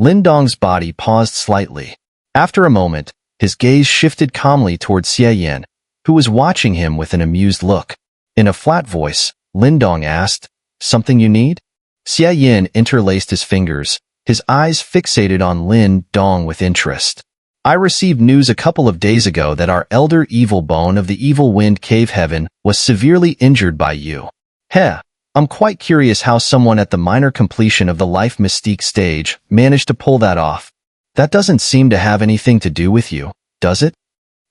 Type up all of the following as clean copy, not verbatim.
Lin Dong's body paused slightly. After a moment, his gaze shifted calmly towards Xie Yan, who was watching him with an amused look. In a flat voice, Lin Dong asked, "Something you need?" Xie Yan interlaced his fingers, his eyes fixated on Lin Dong with interest. "I received news a couple of days ago that our elder evil bone of the evil wind cave heaven was severely injured by you. I'm quite curious how someone at the minor completion of the life mystique stage managed to pull that off. That doesn't seem to have anything to do with you, does it?"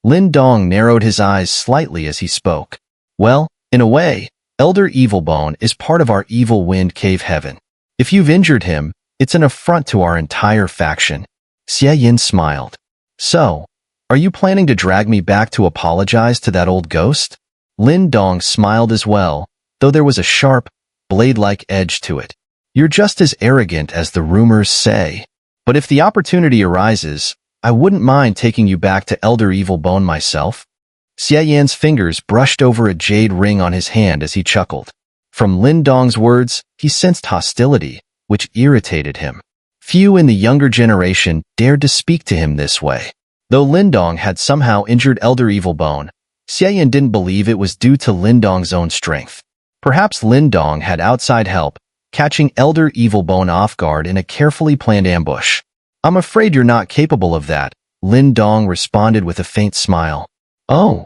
Lin Dong narrowed his eyes slightly as he spoke. "Well, in a way, Elder Evilbone is part of our evil wind cave heaven. If you've injured him, it's an affront to our entire faction." Xie Yan smiled. "So, are you planning to drag me back to apologize to that old ghost?" Lin Dong smiled as well, though there was a sharp, blade-like edge to it. "You're just as arrogant as the rumors say. But if the opportunity arises, I wouldn't mind taking you back to Elder Evilbone myself." Xie Yan's fingers brushed over a jade ring on his hand as he chuckled. From Lin Dong's words, he sensed hostility, which irritated him. Few in the younger generation dared to speak to him this way. Though Lin Dong had somehow injured Elder Evilbone, Xie Yan didn't believe it was due to Lin Dong's own strength. Perhaps Lin Dong had outside help, catching Elder Evilbone off guard in a carefully planned ambush. "I'm afraid you're not capable of that," Lin Dong responded with a faint smile. "Oh."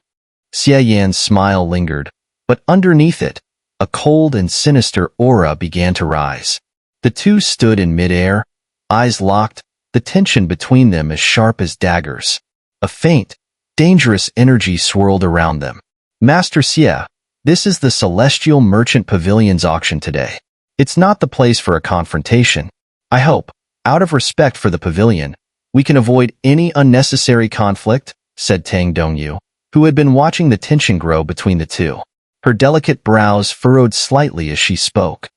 Xie Yan's smile lingered, but underneath it, a cold and sinister aura began to rise. The two stood in midair, eyes locked, the tension between them as sharp as daggers. A faint, dangerous energy swirled around them. "Master Xie, this is the Celestial Merchant Pavilion's auction today. It's not the place for a confrontation. I hope, out of respect for the pavilion, we can avoid any unnecessary conflict," said Tang Dongyu, who had been watching the tension grow between the two. Her delicate brows furrowed slightly as she spoke.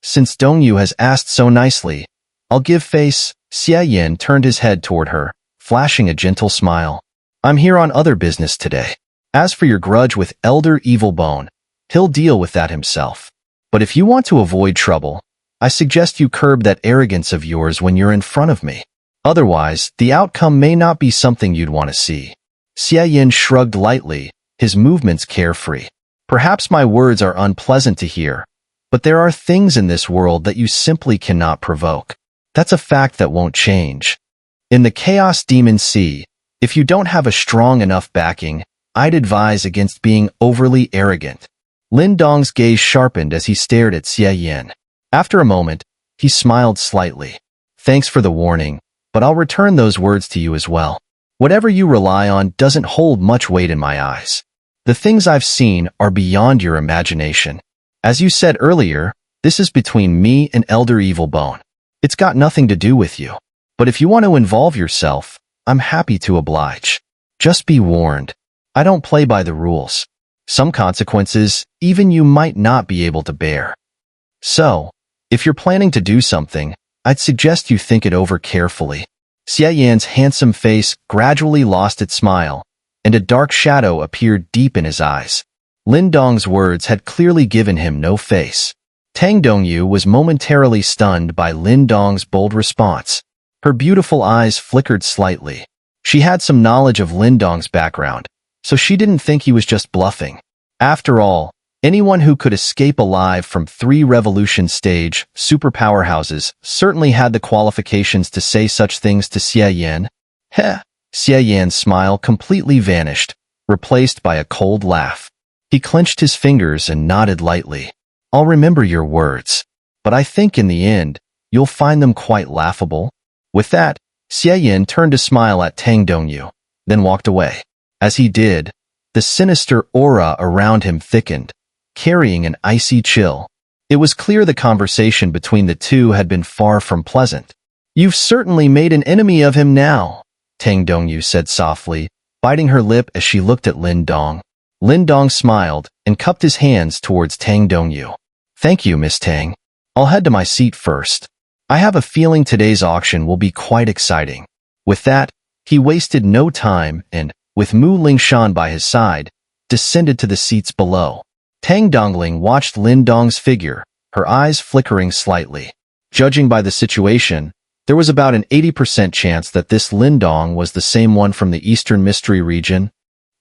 Since Dongyu has asked so nicely, I'll give face." Xie Yan turned his head toward her, flashing a gentle smile. "I'm here on other business today. As for your grudge with Elder Evilbone, he'll deal with that himself. But if you want to avoid trouble, I suggest you curb that arrogance of yours when you're in front of me. Otherwise, the outcome may not be something you'd want to see." Xie Yan shrugged lightly, his movements carefree. "Perhaps my words are unpleasant to hear, but there are things in this world that you simply cannot provoke. That's a fact that won't change. In the Chaos Demon Sea, if you don't have a strong enough backing, I'd advise against being overly arrogant." Lin Dong's gaze sharpened as he stared at Xie Yan. After a moment, he smiled slightly. "Thanks for the warning, but I'll return those words to you as well. Whatever you rely on doesn't hold much weight in my eyes. The things I've seen are beyond your imagination. As you said earlier, this is between me and Elder Evilbone. It's got nothing to do with you. But if you want to involve yourself, I'm happy to oblige. Just be warned. I don't play by the rules. Some consequences, even you might not be able to bear. So, if you're planning to do something, I'd suggest you think it over carefully." Xie Yan's handsome face gradually lost its smile, and a dark shadow appeared deep in his eyes. Lin Dong's words had clearly given him no face. Tang Dongyu was momentarily stunned by Lin Dong's bold response. Her beautiful eyes flickered slightly. She had some knowledge of Lin Dong's background, so she didn't think he was just bluffing. After all, anyone who could escape alive from 3 revolution stage super powerhouses certainly had the qualifications to say such things to Xie Yan. Xie Yan's smile completely vanished, replaced by a cold laugh. He clenched his fingers and nodded lightly. "I'll remember your words, but I think in the end, you'll find them quite laughable." With that, Xie Yan turned to smile at Tang Dongyu, then walked away. As he did, the sinister aura around him thickened, carrying an icy chill. It was clear the conversation between the two had been far from pleasant. "You've certainly made an enemy of him now," Tang Dongyu said softly, biting her lip as she looked at Lin Dong. Lin Dong smiled and cupped his hands towards Tang Dongyu. "Thank you, Miss Tang. I'll head to my seat first. I have a feeling today's auction will be quite exciting." With that, he wasted no time and, with Mu Lingshan by his side, descended to the seats below. Tang Dongling watched Lin Dong's figure, her eyes flickering slightly. Judging by the situation, There was about an 80% chance that this Lin Dong was the same one from the Eastern Mystery region.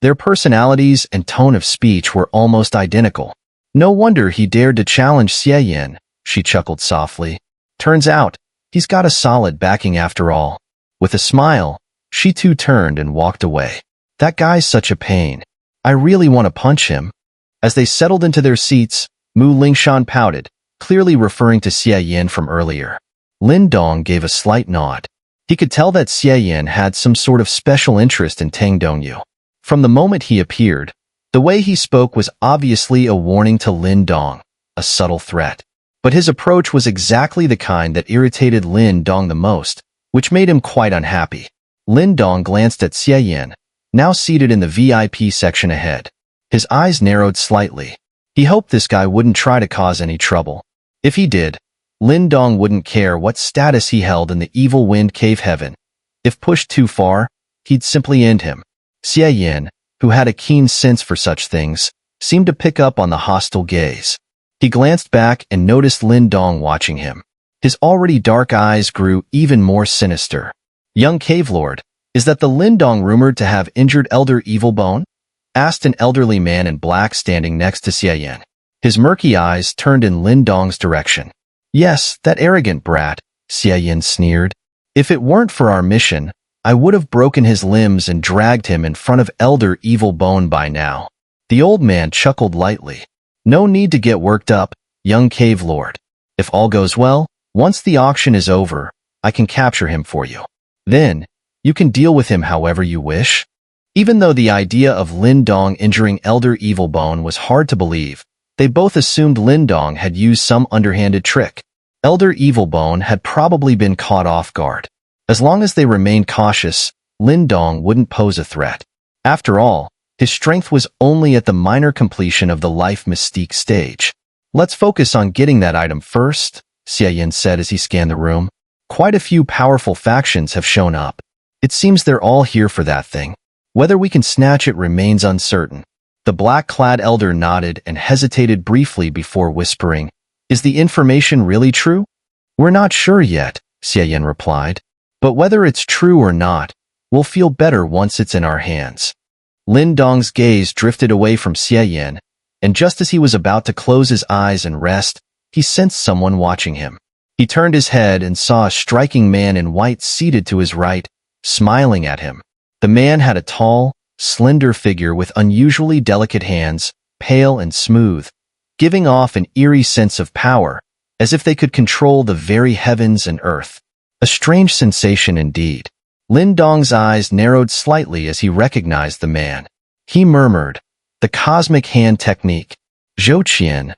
Their personalities and tone of speech were almost identical. No wonder he dared to challenge Xie Yan, she chuckled softly. Turns out, he's got a solid backing after all. With a smile, she too turned and walked away. That guy's such a pain. I really want to punch him. As they settled into their seats, Lingshan pouted, clearly referring to Xie Yan from earlier. Lin Dong gave a slight nod. He could tell that Xie Yan had some sort of special interest in Tang Dongyu. From the moment he appeared, the way he spoke was obviously a warning to Lin Dong, a subtle threat. But his approach was exactly the kind that irritated Lin Dong the most, which made him quite unhappy. Lin Dong glanced at Xie Yan, now seated in the VIP section ahead. His eyes narrowed slightly. He hoped this guy wouldn't try to cause any trouble. If he did, Lin Dong wouldn't care what status he held in the evil wind cave heaven. If pushed too far, he'd simply end him. Xie Yan, who had a keen sense for such things, seemed to pick up on the hostile gaze. He glanced back and noticed Lin Dong watching him. His already dark eyes grew even more sinister. Young Cave Lord, is that the Lin Dong rumored to have injured Elder Evil Bone? Asked an elderly man in black standing next to Xie Yan. His murky eyes turned in Lin Dong's direction. Yes, that arrogant brat, Xie Yan sneered. If it weren't for our mission, I would have broken his limbs and dragged him in front of Elder Evil Bone by now. The old man chuckled lightly. No need to get worked up, young Cave Lord. If all goes well, once the auction is over, I can capture him for you. Then, you can deal with him however you wish. Even though the idea of Lin Dong injuring Elder Evil Bone was hard to believe, they both assumed Lin Dong had used some underhanded trick. Elder Evil Bone had probably been caught off guard. As long as they remained cautious, Lin Dong wouldn't pose a threat. After all, his strength was only at the minor completion of the life mystique stage. Let's focus on getting that item first, Xie Yan said as he scanned the room. Quite a few powerful factions have shown up. It seems they're all here for that thing. Whether we can snatch it remains uncertain. The black-clad elder nodded and hesitated briefly before whispering, Is the information really true? We're not sure yet, Xie Yan replied. But whether it's true or not, we'll feel better once it's in our hands. Lin Dong's gaze drifted away from Xie Yan, and just as he was about to close his eyes and rest, he sensed someone watching him. He turned his head and saw a striking man in white seated to his right, smiling at him. The man had a tall, slender figure with unusually delicate hands, pale and smooth, giving off an eerie sense of power, as if they could control the very heavens and earth. A strange sensation indeed. Lin Dong's eyes narrowed slightly as he recognized the man. He murmured, the cosmic hand technique. Zhou Qian.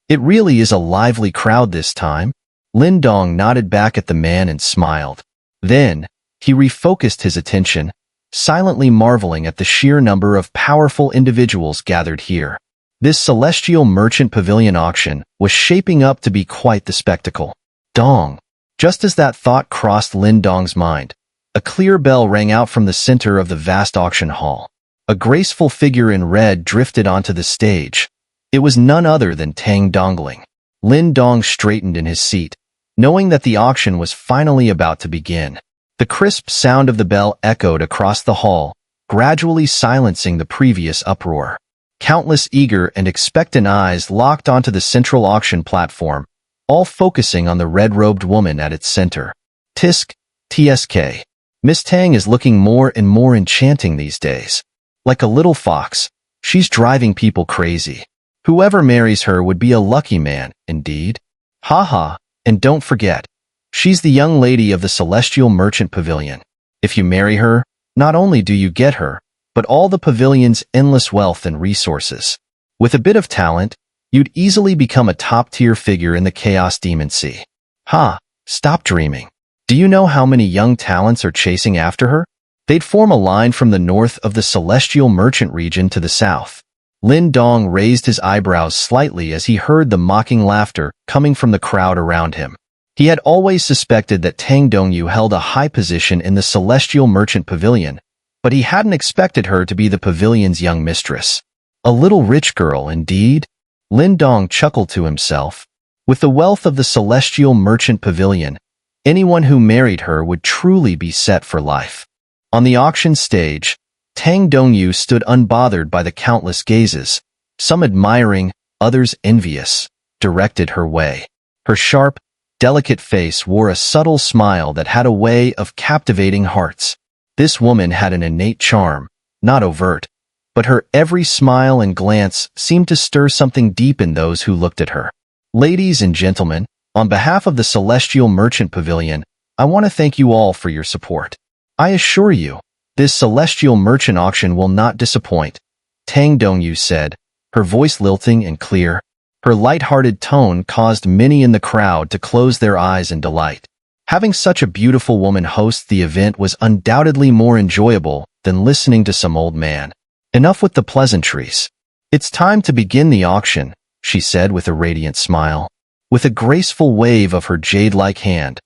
It really is a lively crowd this time. Lin Dong nodded back at the man and smiled. Then, he refocused his attention, silently marveling at the sheer number of powerful individuals gathered here. This celestial merchant pavilion auction was shaping up to be quite the spectacle. Dong. Just as that thought crossed Lin Dong's mind, a clear bell rang out from the center of the vast auction hall. A graceful figure in red drifted onto the stage. It was none other than Tang Dongling. Lin Dong straightened in his seat, knowing that the auction was finally about to begin. The crisp sound of the bell echoed across the hall, gradually silencing the previous uproar. Countless eager and expectant eyes locked onto the central auction platform, all focusing on the red-robed woman at its center. Tisk, TSK. Miss Tang is looking more and more enchanting these days. Like a little fox, she's driving people crazy. Whoever marries her would be a lucky man, indeed. Haha, and don't forget, she's the young lady of the Celestial Merchant Pavilion. If you marry her, not only do you get her, but all the pavilion's endless wealth and resources. With a bit of talent, you'd easily become a top-tier figure in the Chaos Demon Sea. Ha, stop dreaming. Do you know how many young talents are chasing after her? They'd form a line from the north of the Celestial Merchant region to the south. Lin Dong raised his eyebrows slightly as he heard the mocking laughter coming from the crowd around him. He had always suspected that Tang Dongyu held a high position in the Celestial Merchant Pavilion, but he hadn't expected her to be the pavilion's young mistress. A little rich girl, indeed. Lin Dong chuckled to himself. With the wealth of the Celestial Merchant Pavilion, Anyone who married her would truly be set for life. On the auction stage, Tang Dongyu stood unbothered by the countless gazes, some admiring, others envious, directed her way. Her sharp, delicate face wore a subtle smile that had a way of captivating hearts. This woman had an innate charm, not overt, but her every smile and glance seemed to stir something deep in those who looked at her. Ladies and gentlemen, on behalf of the Celestial Merchant Pavilion, I want to thank you all for your support. I assure you, this Celestial Merchant auction will not disappoint, Tang Dongyu said, her voice lilting and clear. Her light-hearted tone caused many in the crowd to close their eyes in delight. Having such a beautiful woman host the event was undoubtedly more enjoyable than listening to some old man. Enough with the pleasantries. It's time to begin the auction, she said with a radiant smile. With a graceful wave of her jade-like hand,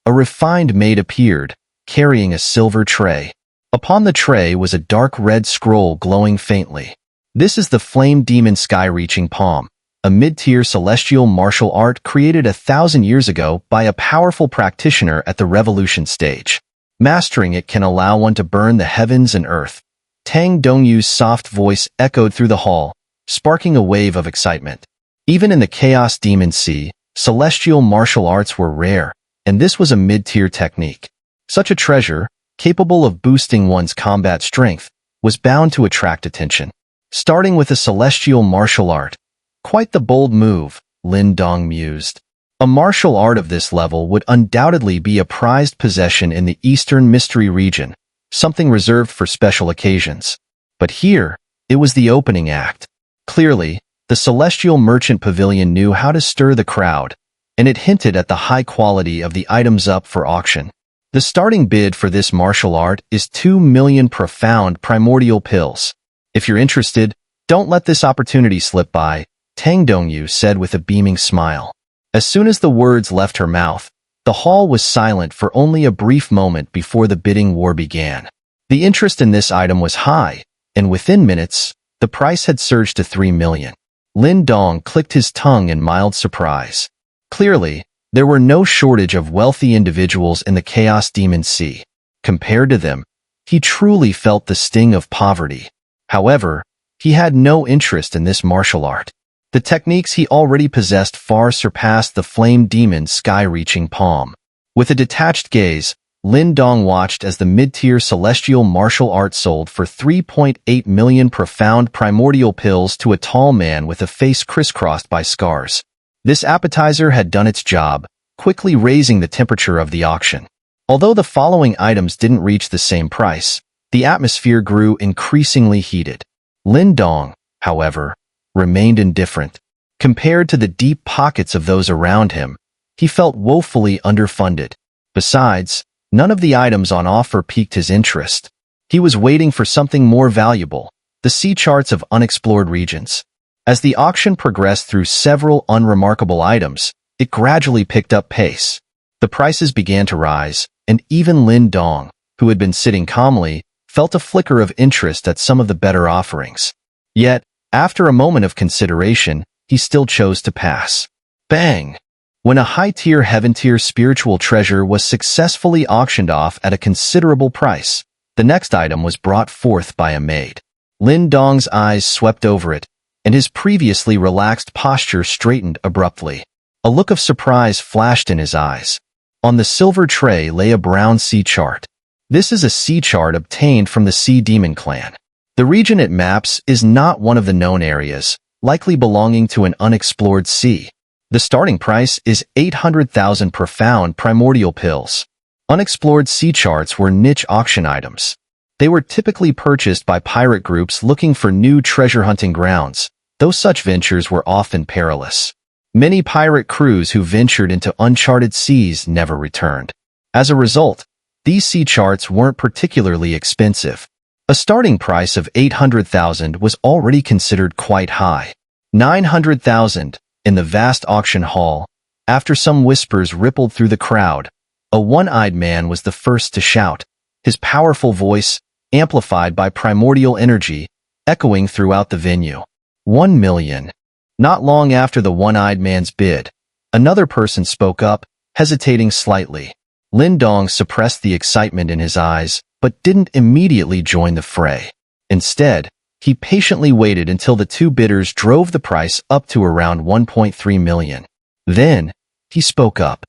a refined maid appeared, carrying a silver tray. Upon the tray was a dark red scroll glowing faintly. This is the Flame Demon Sky-Reaching Palm, a mid-tier celestial martial art created 1,000 years ago by a powerful practitioner at the Revolution stage. Mastering it can allow one to burn the heavens and earth. Tang Dongyu's soft voice echoed through the hall, sparking a wave of excitement. Even in the Chaos Demon Sea, celestial martial arts were rare, and this was a mid-tier technique. Such a treasure, capable of boosting one's combat strength, was bound to attract attention. Starting with a celestial martial art. Quite the bold move, Lin Dong mused. A martial art of this level would undoubtedly be a prized possession in the Eastern Mystery region, something reserved for special occasions. But here, it was the opening act. Clearly, the Celestial Merchant Pavilion knew how to stir the crowd, and it hinted at the high quality of the items up for auction. The starting bid for this martial art is 2 million profound primordial pills. If you're interested, don't let this opportunity slip by, Tang Dongyu said with a beaming smile. As soon as the words left her mouth, the hall was silent for only a brief moment before the bidding war began. The interest in this item was high, and within minutes, the price had surged to 3 million. Lin Dong clicked his tongue in mild surprise. Clearly, there were no shortage of wealthy individuals in the Chaos Demon Sea. Compared to them, he truly felt the sting of poverty. However, he had no interest in this martial art. The techniques he already possessed far surpassed the Flame Demon's Sky-Reaching Palm. With a detached gaze, Lin Dong watched as the mid-tier celestial martial art sold for 3.8 million profound primordial pills to a tall man with a face crisscrossed by scars. This appetizer had done its job, quickly raising the temperature of the auction. Although the following items didn't reach the same price, the atmosphere grew increasingly heated. Lin Dong, however, remained indifferent. Compared to the deep pockets of those around him, he felt woefully underfunded. Besides, none of the items on offer piqued his interest. He was waiting for something more valuable, the sea charts of unexplored regions. As the auction progressed through several unremarkable items, it gradually picked up pace. The prices began to rise, and even Lin Dong, who had been sitting calmly, felt a flicker of interest at some of the better offerings. Yet, after a moment of consideration, he still chose to pass. Bang! When a high-tier heaven-tier spiritual treasure was successfully auctioned off at a considerable price, the next item was brought forth by a maid. Lin Dong's eyes swept over it, and his previously relaxed posture straightened abruptly. A look of surprise flashed in his eyes. On the silver tray lay a brown sea chart. This is a sea chart obtained from the Sea Demon clan. The region it maps is not one of the known areas, likely belonging to an unexplored sea. The starting price is 800,000 profound primordial pills. Unexplored sea charts were niche auction items. They were typically purchased by pirate groups looking for new treasure hunting grounds, though such ventures were often perilous. Many pirate crews who ventured into uncharted seas never returned. As a result, these sea charts weren't particularly expensive. A starting price of 800,000 was already considered quite high. 900,000, in the vast auction hall, after some whispers rippled through the crowd, a one-eyed man was the first to shout, his powerful voice, amplified by primordial energy, echoing throughout the venue. 1 million. Not long after the one-eyed man's bid, another person spoke up, hesitating slightly. Lin Dong suppressed the excitement in his eyes, but didn't immediately join the fray. Instead, he patiently waited until the two bidders drove the price up to around 1.3 million. Then, he spoke up.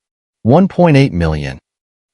1.8 million.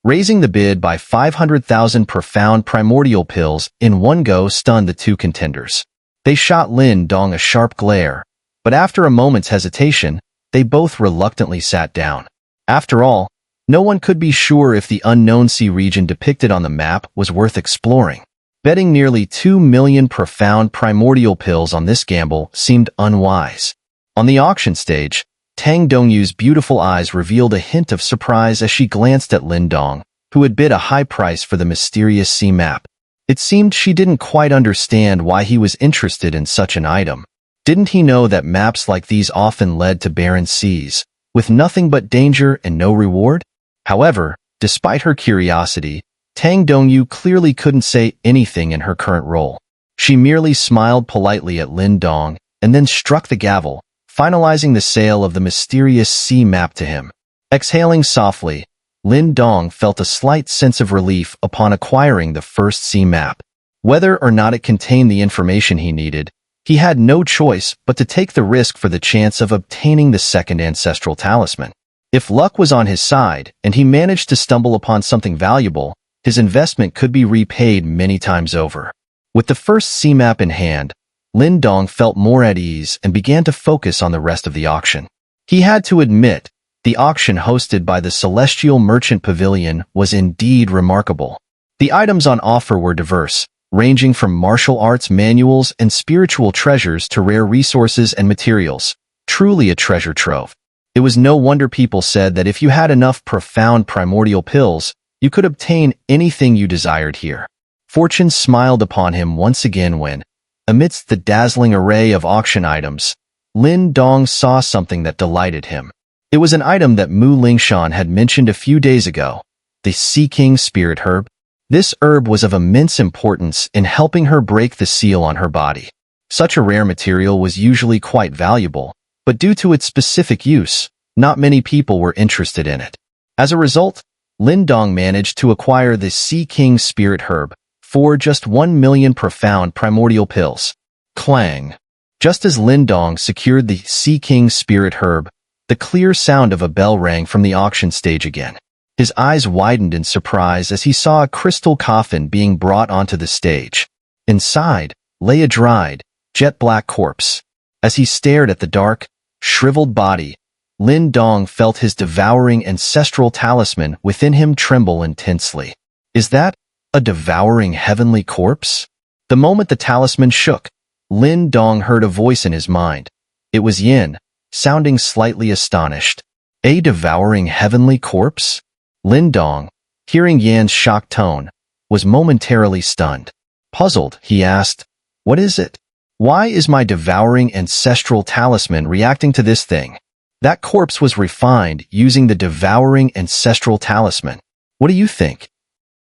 Raising the bid by 500,000 profound primordial pills in one go stunned the two contenders. They shot Lin Dong a sharp glare, but after a moment's hesitation, they both reluctantly sat down. After all, no one could be sure if the unknown sea region depicted on the map was worth exploring. Betting nearly 2 million profound primordial pills on this gamble seemed unwise. On the auction stage, Tang Dongyu's beautiful eyes revealed a hint of surprise as she glanced at Lin Dong, who had bid a high price for the mysterious sea map. It seemed she didn't quite understand why he was interested in such an item. Didn't he know that maps like these often led to barren seas, with nothing but danger and no reward? However, despite her curiosity, Tang Dongyu clearly couldn't say anything in her current role. She merely smiled politely at Lin Dong and then struck the gavel, finalizing the sale of the mysterious sea map to him. Exhaling softly, Lin Dong felt a slight sense of relief upon acquiring the first sea map. Whether or not it contained the information he needed, he had no choice but to take the risk for the chance of obtaining the second Ancestral Talisman. If luck was on his side and he managed to stumble upon something valuable, his investment could be repaid many times over. With the first sea map in hand, Lin Dong felt more at ease and began to focus on the rest of the auction. He had to admit, the auction hosted by the Celestial Merchant Pavilion was indeed remarkable. The items on offer were diverse, ranging from martial arts manuals and spiritual treasures to rare resources and materials. Truly a treasure trove. It was no wonder people said that if you had enough profound primordial pills, you could obtain anything you desired here. Fortune smiled upon him once again when, amidst the dazzling array of auction items, Lin Dong saw something that delighted him. It was an item that Lingshan had mentioned a few days ago, the Sea King Spirit Herb. This herb was of immense importance in helping her break the seal on her body. Such a rare material was usually quite valuable, but due to its specific use, not many people were interested in it. As a result, Lin Dong managed to acquire the Sea King Spirit Herb for just 1 million profound primordial pills. Clang! Just as Lin Dong secured the Sea King Spirit Herb, the clear sound of a bell rang from the auction stage again. His eyes widened in surprise as he saw a crystal coffin being brought onto the stage. Inside lay a dried, jet-black corpse. As he stared at the dark, shriveled body, Lin Dong felt his devouring ancestral talisman within him tremble intensely. Is that a devouring heavenly corpse? The moment the talisman shook, Lin Dong heard a voice in his mind. It was Yin, sounding slightly astonished. A devouring heavenly corpse? Lin Dong, hearing Yan's shocked tone, was momentarily stunned. Puzzled, he asked, "What is it? Why is my devouring ancestral talisman reacting to this thing?" That corpse was refined using the devouring ancestral talisman. What do you think?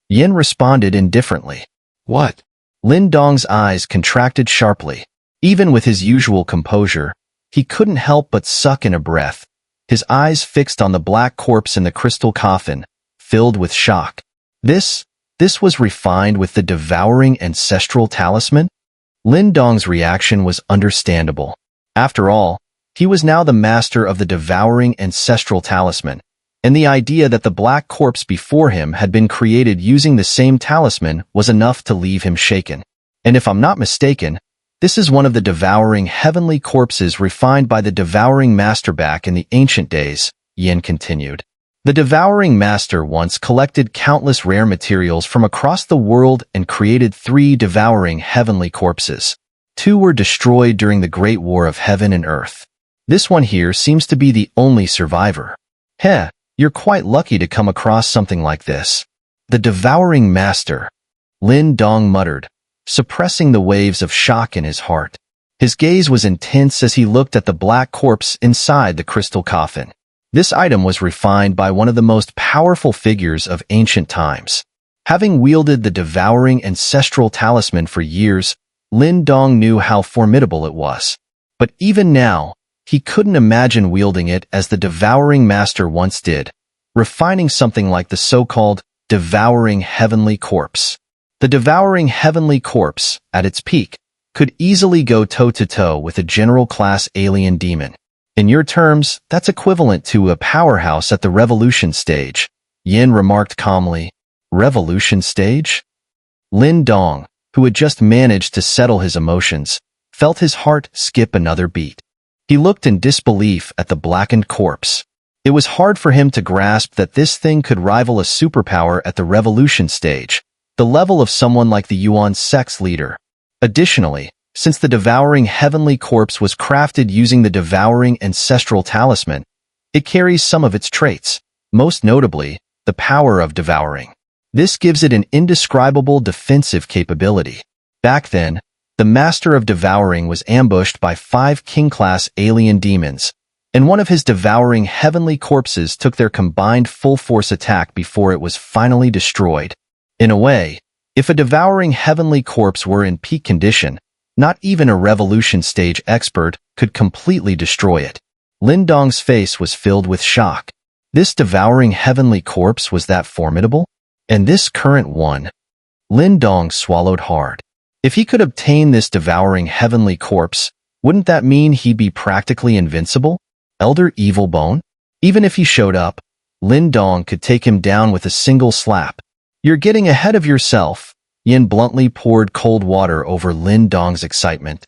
Yin responded indifferently. What? Lin Dong's eyes contracted sharply. Even with his usual composure, he couldn't help but suck in a breath, his eyes fixed on the black corpse in the crystal coffin, filled with shock. This was refined with the devouring ancestral talisman? Lin Dong's reaction was understandable. After all, he was now the master of the devouring ancestral talisman, and the idea that the black corpse before him had been created using the same talisman was enough to leave him shaken. And if I'm not mistaken, this is one of the devouring heavenly corpses refined by the devouring master back in the ancient days, Yin continued. The devouring master once collected countless rare materials from across the world and created 3 devouring heavenly corpses. 2 were destroyed during the Great War of Heaven and Earth. This one here seems to be the only survivor. Heh, you're quite lucky to come across something like this. The devouring master, Lin Dong muttered, suppressing the waves of shock in his heart. His gaze was intense as he looked at the black corpse inside the crystal coffin. This item was refined by one of the most powerful figures of ancient times. Having wielded the devouring ancestral talisman for years, Lin Dong knew how formidable it was. But even now, he couldn't imagine wielding it as the devouring master once did. refining something like the so-called devouring heavenly corpse. The devouring heavenly corpse, at its peak, could easily go toe-to-toe with a general-class alien demon. In your terms, that's equivalent to a powerhouse at the revolution stage, Yin remarked calmly. Revolution stage? Lin Dong, who had just managed to settle his emotions, felt his heart skip another beat. He looked in disbelief at the blackened corpse. It was hard for him to grasp that this thing could rival a superpower at the revolution stage, the level of someone like the Yuan sect's leader. Additionally, since the devouring heavenly corpse was crafted using the devouring ancestral talisman, it carries some of its traits, most notably, the power of devouring. This gives it an indescribable defensive capability. Back then, the master of devouring was ambushed by 5 king-class alien demons, and one of his devouring heavenly corpses took their combined full-force attack before it was finally destroyed. In a way, if a devouring heavenly corpse were in peak condition, not even a revolution stage expert could completely destroy it. Lin Dong's face was filled with shock. This devouring heavenly corpse was that formidable? And this current one? Lin Dong swallowed hard. If he could obtain this devouring heavenly corpse, wouldn't that mean he'd be practically invincible? Elder Evil Bone? Even if he showed up, Lin Dong could take him down with a single slap. You're getting ahead of yourself. Yin bluntly poured cold water over Lin Dong's excitement.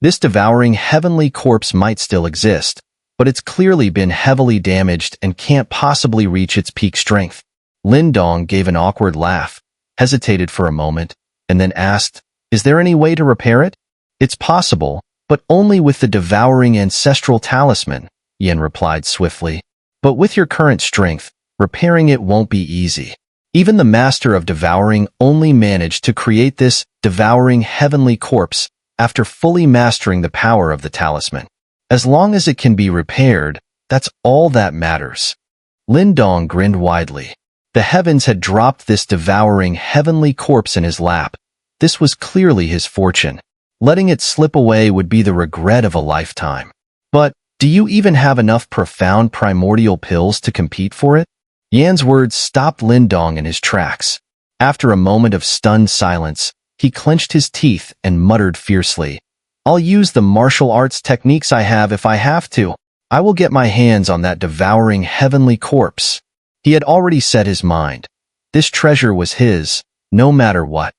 This devouring heavenly corpse might still exist, but it's clearly been heavily damaged and can't possibly reach its peak strength. Lin Dong gave an awkward laugh, hesitated for a moment, and then asked, "Is there any way to repair it?" "It's possible, but only with the devouring ancestral talisman," Yin replied swiftly. "But with your current strength, repairing it won't be easy. Even the master of devouring only managed to create this devouring heavenly corpse after fully mastering the power of the talisman. As long as it can be repaired, that's all that matters." Lin Dong grinned widely. The heavens had dropped this devouring heavenly corpse in his lap. This was clearly his fortune. Letting it slip away would be the regret of a lifetime. But, do you even have enough profound primordial pills to compete for it? Yan's words stopped Lin Dong in his tracks. After a moment of stunned silence, he clenched his teeth and muttered fiercely, "I'll use the martial arts techniques I have if I have to. I will get my hands on that devouring heavenly corpse." He had already set his mind. This treasure was his, no matter what.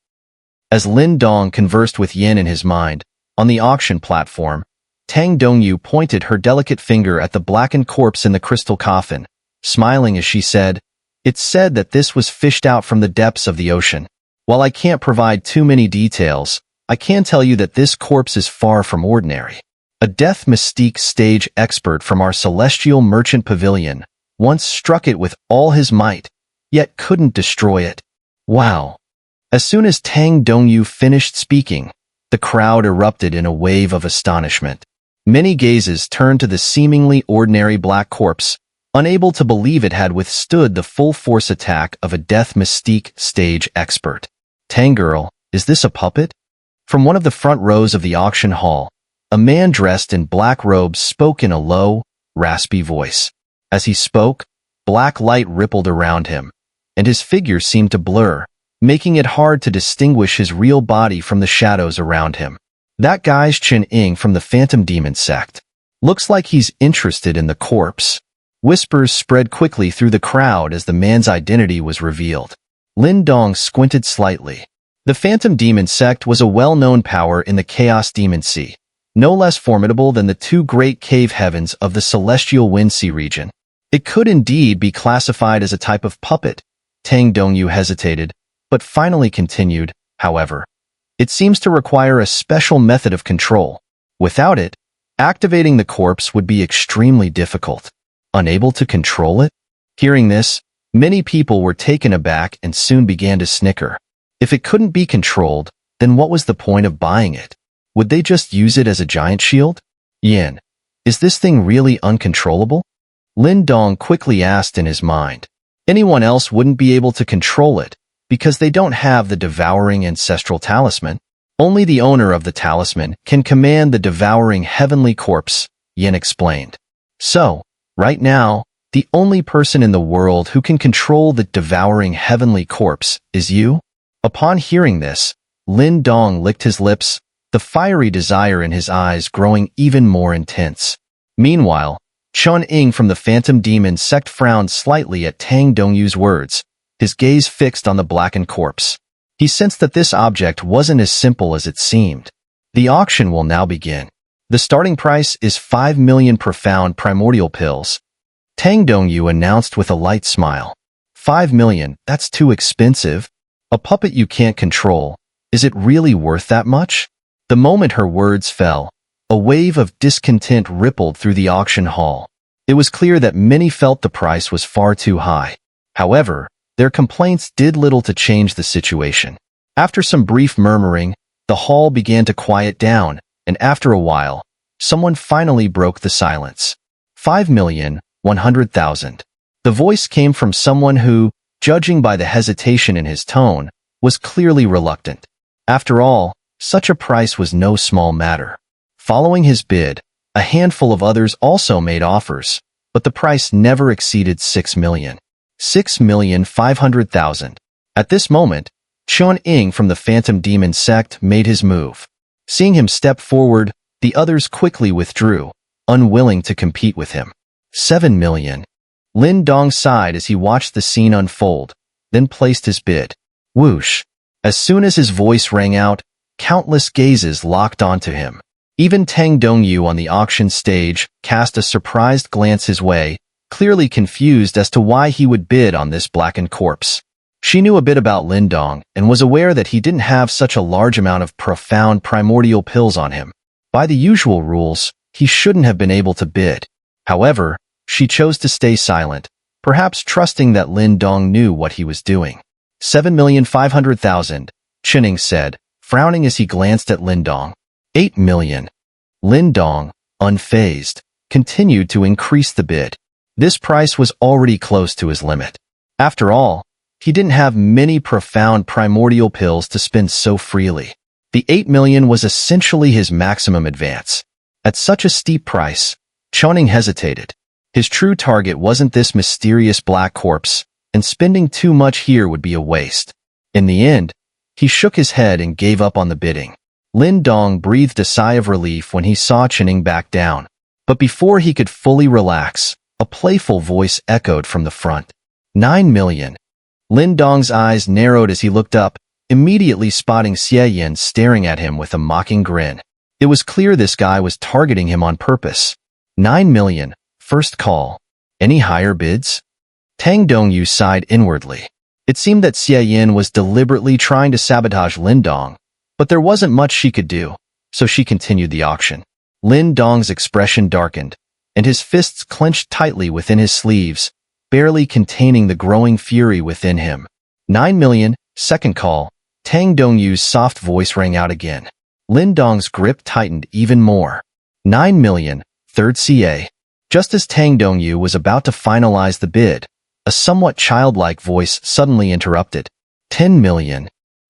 As Lin Dong conversed with Yin in his mind, on the auction platform, Tang Dongyu pointed her delicate finger at the blackened corpse in the crystal coffin, smiling as she said, "It's said that this was fished out from the depths of the ocean. While I can't provide too many details, I can tell you that this corpse is far from ordinary. A death mystique stage expert from our celestial merchant pavilion once struck it with all his might, yet couldn't destroy it." Wow. As soon as Tang Dongyu finished speaking, the crowd erupted in a wave of astonishment. Many gazes turned to the seemingly ordinary black corpse, unable to believe it had withstood the full-force attack of a death mystique stage expert. "Tang girl, is this a puppet?" From one of the front rows of the auction hall, a man dressed in black robes spoke in a low, raspy voice. As he spoke, black light rippled around him, and his figure seemed to blur, making it hard to distinguish his real body from the shadows around him. "That guy's Chen Ying from the Phantom Demon sect. Looks like he's interested in the corpse." Whispers spread quickly through the crowd as the man's identity was revealed. Lin Dong squinted slightly. The Phantom Demon sect was a well-known power in the Chaos Demon Sea, no less formidable than the 2 great cave heavens of the Celestial Wind Sea region. It could indeed be classified as a type of puppet. Tang Dongyu hesitated, but finally continued, however. It seems to require a special method of control. Without it, activating the corpse would be extremely difficult. Unable to control it? Hearing this, many people were taken aback and soon began to snicker. If it couldn't be controlled, then what was the point of buying it? Would they just use it as a giant shield? "Yin, is this thing really uncontrollable?" Lin Dong quickly asked in his mind. Anyone else wouldn't be able to control it, because they don't have the devouring ancestral talisman. Only the owner of the talisman can command the devouring heavenly corpse, Yin explained. So, right now, The only person in the world who can control the devouring heavenly corpse is you? Upon hearing this, Lin Dong licked his lips, the fiery desire in his eyes growing even more intense. Meanwhile, Chun Ying from the Phantom Demon sect frowned slightly at Tang Dongyu's words, his gaze fixed on the blackened corpse. He sensed that this object wasn't as simple as it seemed. The auction will now begin. The starting price is 5 million profound primordial pills. Tang Dongyu announced with a light smile. 5 million, that's too expensive. A puppet you can't control. Is it really worth that much? The moment her words fell, a wave of discontent rippled through the auction hall. It was clear that many felt the price was far too high. However, their complaints did little to change the situation. After some brief murmuring, the hall began to quiet down, and after a while, someone finally broke the silence. 5,100,000. The voice came from someone who, judging by the hesitation in his tone, was clearly reluctant. After all, such a price was no small matter. Following his bid, a handful of others also made offers, but the price never exceeded 6 million. 6,500,000. At this moment, Chun Ying from the Phantom Demon sect made his move. Seeing him step forward, the others quickly withdrew, unwilling to compete with him. 7 million. Lin Dong sighed as he watched the scene unfold, then placed his bid. Whoosh. As soon as his voice rang out, countless gazes locked onto him. Even Tang Dongyu on the auction stage cast a surprised glance his way, clearly confused as to why he would bid on this blackened corpse. She knew a bit about Lin Dong and was aware that he didn't have such a large amount of profound primordial pills on him. By the usual rules, he shouldn't have been able to bid. However, she chose to stay silent, perhaps trusting that Lin Dong knew what he was doing. 7,500,000, Chun said, frowning as he glanced at Lin Dong. 8 million. Lin Dong, unfazed, continued to increase the bid. This price was already close to his limit. After all, he didn't have many profound primordial pills to spend so freely. The 8 million was essentially his maximum advance. At such a steep price, Chun hesitated. His true target wasn't this mysterious black corpse, and spending too much here would be a waste. In the end, he shook his head and gave up on the bidding. Lin Dong breathed a sigh of relief when he saw Chun back down. But before he could fully relax, a playful voice echoed from the front. 9 million. Lin Dong's eyes narrowed as he looked up, immediately spotting Xie Yan staring at him with a mocking grin. It was clear this guy was targeting him on purpose. 9 million. First call. Any higher bids? Tang Dongyu sighed inwardly. It seemed that Xie Yan was deliberately trying to sabotage Lin Dong, but there wasn't much she could do, so she continued the auction. Lin Dong's expression darkened, and his fists clenched tightly within his sleeves, barely containing the growing fury within him. 9 million, second call. Tang Dongyu's soft voice rang out again. Lin Dong's grip tightened even more. 9 million, third CA. Just as Tang Dongyu was about to finalize the bid, a somewhat childlike voice suddenly interrupted. 10 million.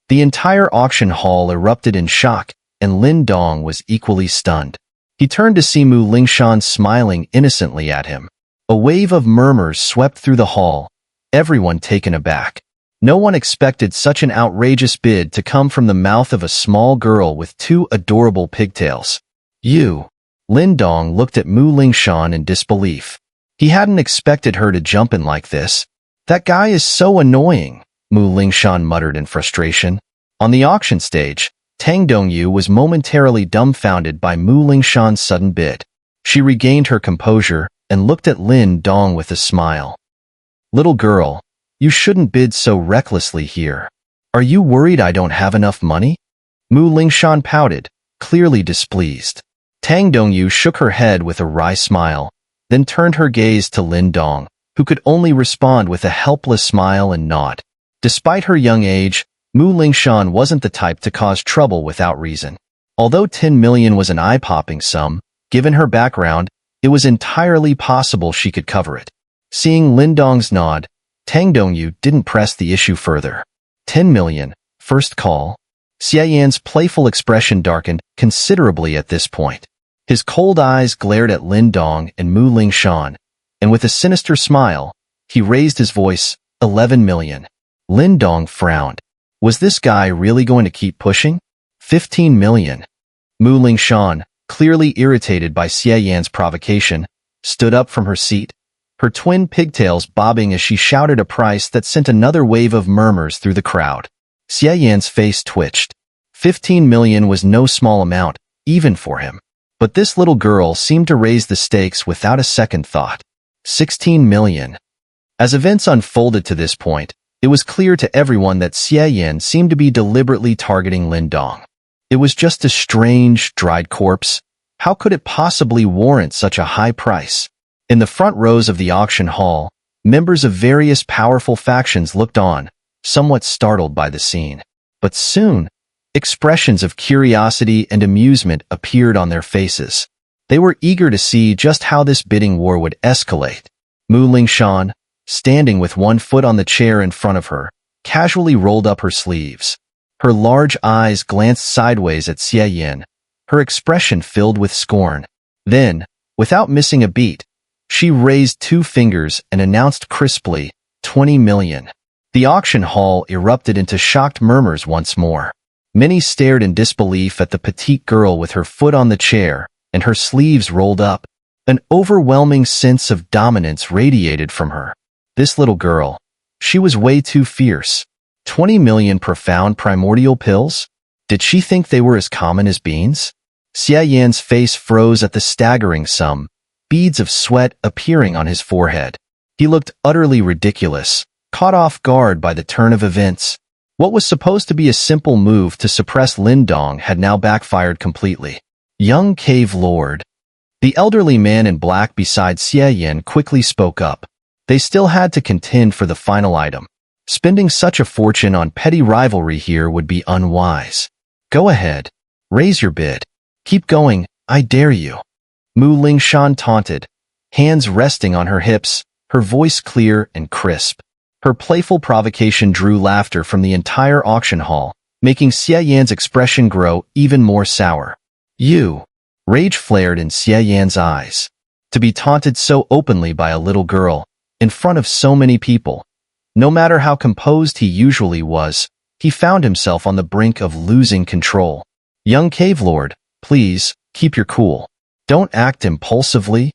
The entire auction hall erupted in shock, and Lin Dong was equally stunned. He turned to see Lingshan smiling innocently at him. A wave of murmurs swept through the hall, everyone taken aback. No one expected such an outrageous bid to come from the mouth of a small girl with 2 adorable pigtails. You. Lin Dong looked at Lingshan in disbelief. He hadn't expected her to jump in like this. That guy is so annoying, Lingshan muttered in frustration. On the auction stage, Tang Dongyu was momentarily dumbfounded by Lingshan's sudden bid. She regained her composure and looked at Lin Dong with a smile. Little girl, you shouldn't bid so recklessly here. Are you worried I don't have enough money? Lingshan pouted, clearly displeased. Tang Dongyu shook her head with a wry smile, then turned her gaze to Lin Dong, who could only respond with a helpless smile and nod. Despite her young age, Lingshan wasn't the type to cause trouble without reason. Although 10 million was an eye-popping sum, given her background, it was entirely possible she could cover it. Seeing Lin Dong's nod, Tang Dongyu didn't press the issue further. 10 million, first call. Xie Yan's playful expression darkened considerably at this point. His cold eyes glared at Lin Dong and Lingshan, and with a sinister smile, he raised his voice, 11 million. Lin Dong frowned. Was this guy really going to keep pushing? 15 million. Lingshan, clearly irritated by Xie Yan's provocation, stood up from her seat, her twin pigtails bobbing as she shouted a price that sent another wave of murmurs through the crowd. Xie Yan's face twitched. 15 million was no small amount, even for him. But this little girl seemed to raise the stakes without a second thought. 16 million. As events unfolded to this point, it was clear to everyone that Xie Yan seemed to be deliberately targeting Lin Dong. It was just a strange, dried corpse. How could it possibly warrant such a high price? In the front rows of the auction hall, members of various powerful factions looked on, somewhat startled by the scene. But soon, expressions of curiosity and amusement appeared on their faces. They were eager to see just how this bidding war would escalate. Lingshan, standing with one foot on the chair in front of her, casually rolled up her sleeves. Her large eyes glanced sideways at Xie Yan, her expression filled with scorn. Then, without missing a beat, she raised 2 fingers and announced crisply, 20 million. The auction hall erupted into shocked murmurs once more. Many stared in disbelief at the petite girl with her foot on the chair and her sleeves rolled up. An overwhelming sense of dominance radiated from her. This little girl, she was way too fierce. 20 million profound primordial pills? Did she think they were as common as beans? Xie Yan's face froze at the staggering sum, beads of sweat appearing on his forehead. He looked utterly ridiculous, caught off guard by the turn of events. What was supposed to be a simple move to suppress Lin Dong had now backfired completely. Young Cave Lord. The elderly man in black beside Xie Yan quickly spoke up. They still had to contend for the final item. Spending such a fortune on petty rivalry here would be unwise. Go ahead. Raise your bid. Keep going, I dare you. Lingshan taunted, hands resting on her hips, her voice clear and crisp. Her playful provocation drew laughter from the entire auction hall, making Xie Yan's expression grow even more sour. You. Rage flared in Xie Yan's eyes. To be taunted so openly by a little girl, in front of so many people. No matter how composed he usually was, he found himself on the brink of losing control. Young Cave Lord, please, keep your cool. Don't act impulsively.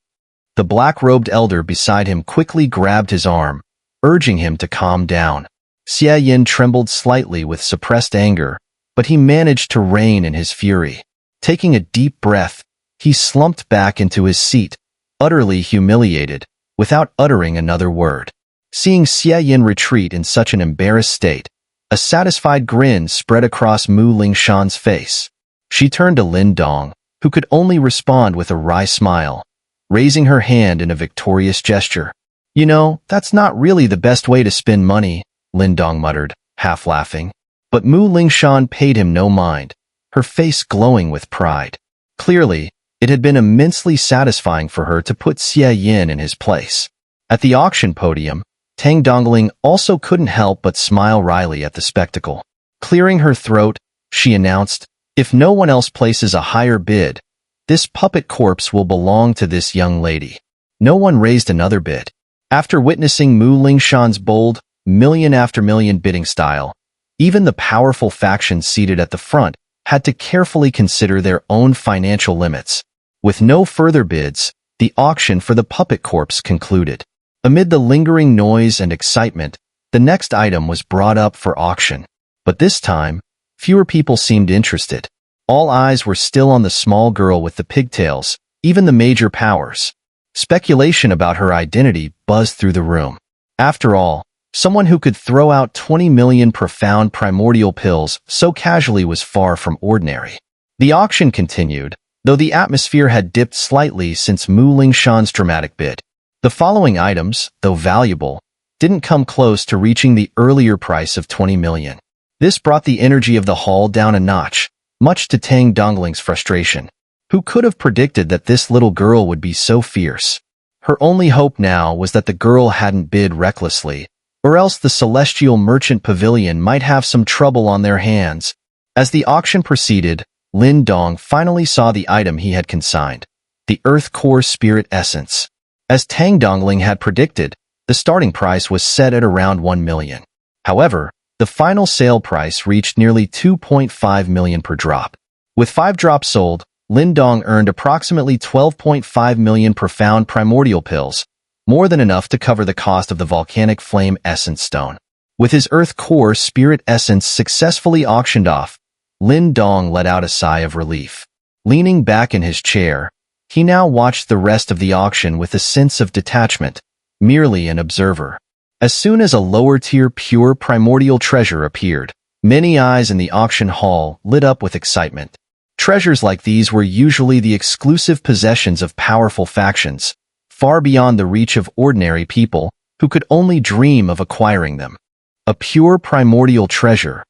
The black-robed elder beside him quickly grabbed his arm, urging him to calm down. Xie Yan trembled slightly with suppressed anger, but he managed to rein in his fury. Taking a deep breath, he slumped back into his seat, utterly humiliated, without uttering another word. Seeing Xie Yan retreat in such an embarrassed state, a satisfied grin spread across Lingshan's face. She turned to Lin Dong, who could only respond with a wry smile, raising her hand in a victorious gesture. You know, that's not really the best way to spend money, Lin Dong muttered, half laughing. But Lingshan paid him no mind, her face glowing with pride. Clearly, it had been immensely satisfying for her to put Xie Yan in his place. At the auction podium, Tang Dongling also couldn't help but smile wryly at the spectacle. Clearing her throat, she announced, if no one else places a higher bid, this puppet corpse will belong to this young lady. No one raised another bid. After witnessing Lingshan's bold, million after million bidding style, even the powerful factions seated at the front had to carefully consider their own financial limits. With no further bids, the auction for the puppet corpse concluded. Amid the lingering noise and excitement, the next item was brought up for auction. But this time, fewer people seemed interested. All eyes were still on the small girl with the pigtails, even the major powers. Speculation about her identity buzzed through the room. After all, someone who could throw out 20 million profound primordial pills so casually was far from ordinary. The auction continued, though the atmosphere had dipped slightly since Lingshan's dramatic bid. The following items, though valuable, didn't come close to reaching the earlier price of 20 million. This brought the energy of the hall down a notch, much to Tang Dongling's frustration. Who could have predicted that this little girl would be so fierce? Her only hope now was that the girl hadn't bid recklessly, or else the Celestial Merchant Pavilion might have some trouble on their hands. As the auction proceeded, Lin Dong finally saw the item he had consigned, the Earth Core Spirit Essence. As Tang Dongling had predicted, the starting price was set at around 1 million. However, the final sale price reached nearly 2.5 million per drop. With 5 drops sold, Lin Dong earned approximately 12.5 million profound primordial pills, more than enough to cover the cost of the volcanic flame essence stone. With his earth core spirit essence successfully auctioned off, Lin Dong let out a sigh of relief. Leaning back in his chair, he now watched the rest of the auction with a sense of detachment, merely an observer. As soon as a lower-tier pure primordial treasure appeared, many eyes in the auction hall lit up with excitement. Treasures like these were usually the exclusive possessions of powerful factions, far beyond the reach of ordinary people who could only dream of acquiring them. A pure primordial treasure.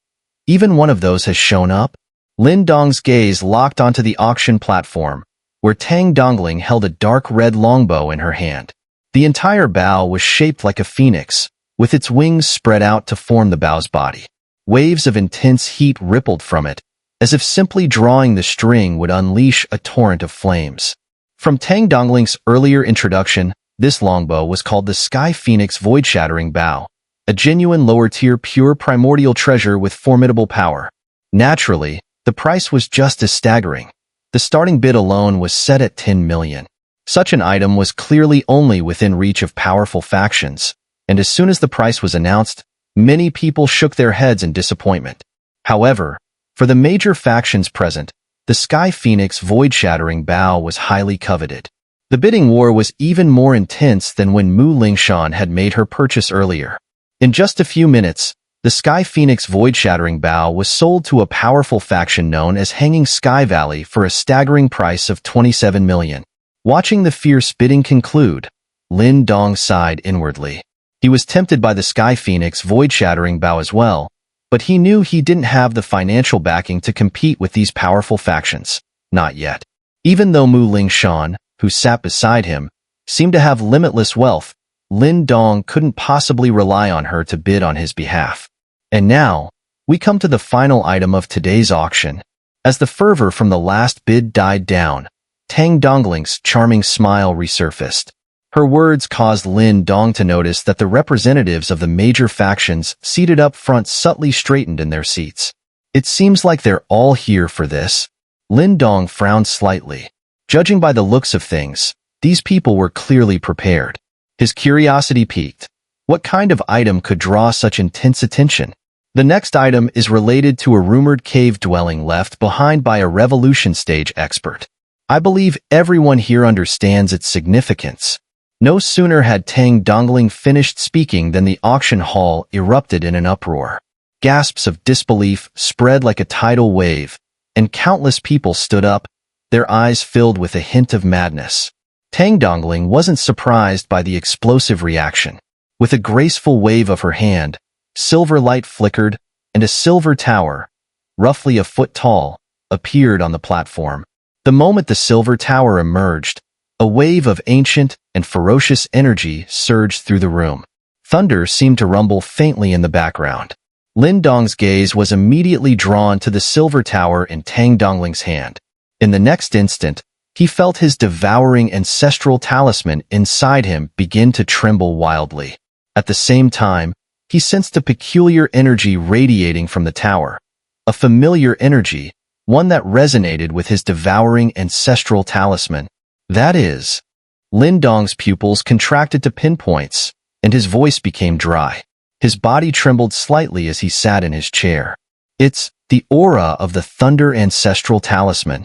Even one of those has shown up? Lin Dong's gaze locked onto the auction platform, where Tang Dongling held a dark red longbow in her hand. The entire bow was shaped like a phoenix, with its wings spread out to form the bow's body. Waves of intense heat rippled from it, as if simply drawing the string would unleash a torrent of flames. From Tang Dongling's earlier introduction, this longbow was called the Sky Phoenix Void-Shattering Bow, a genuine lower-tier pure primordial treasure with formidable power. Naturally, the price was just as staggering. The starting bid alone was set at 10 million. Such an item was clearly only within reach of powerful factions, and as soon as the price was announced, many people shook their heads in disappointment. However, for the major factions present, the Sky Phoenix Void-Shattering Bow was highly coveted. The bidding war was even more intense than when Lingshan had made her purchase earlier. In just a few minutes, the Sky Phoenix Void-Shattering Bow was sold to a powerful faction known as Hanging Sky Valley for a staggering price of 27 million. Watching the fierce bidding conclude, Lin Dong sighed inwardly. He was tempted by the Sky Phoenix Void-Shattering Bow as well, but he knew he didn't have the financial backing to compete with these powerful factions. Not yet. Even though Lingshan, who sat beside him, seemed to have limitless wealth, Lin Dong couldn't possibly rely on her to bid on his behalf. And now, we come to the final item of today's auction. As the fervor from the last bid died down, Tang Dongling's charming smile resurfaced. Her words caused Lin Dong to notice that the representatives of the major factions seated up front subtly straightened in their seats. It seems like they're all here for this. Lin Dong frowned slightly. Judging by the looks of things, these people were clearly prepared. His curiosity piqued. What kind of item could draw such intense attention? The next item is related to a rumored cave dwelling left behind by a revolution stage expert. I believe everyone here understands its significance. No sooner had Tang Dongling finished speaking than the auction hall erupted in an uproar. Gasps of disbelief spread like a tidal wave, and countless people stood up, their eyes filled with a hint of madness. Tang Dongling wasn't surprised by the explosive reaction. With a graceful wave of her hand, silver light flickered, and a silver tower, roughly a foot tall, appeared on the platform. The moment the silver tower emerged, a wave of ancient and ferocious energy surged through the room. Thunder seemed to rumble faintly in the background. Lin Dong's gaze was immediately drawn to the silver tower in Tang Dongling's hand. In the next instant, he felt his devouring ancestral talisman inside him begin to tremble wildly. At the same time, he sensed a peculiar energy radiating from the tower. A familiar energy, one that resonated with his devouring ancestral talisman. That is, Lin Dong's pupils contracted to pinpoints, and his voice became dry. His body trembled slightly as he sat in his chair. It's the aura of the Thunder Ancestral Talisman.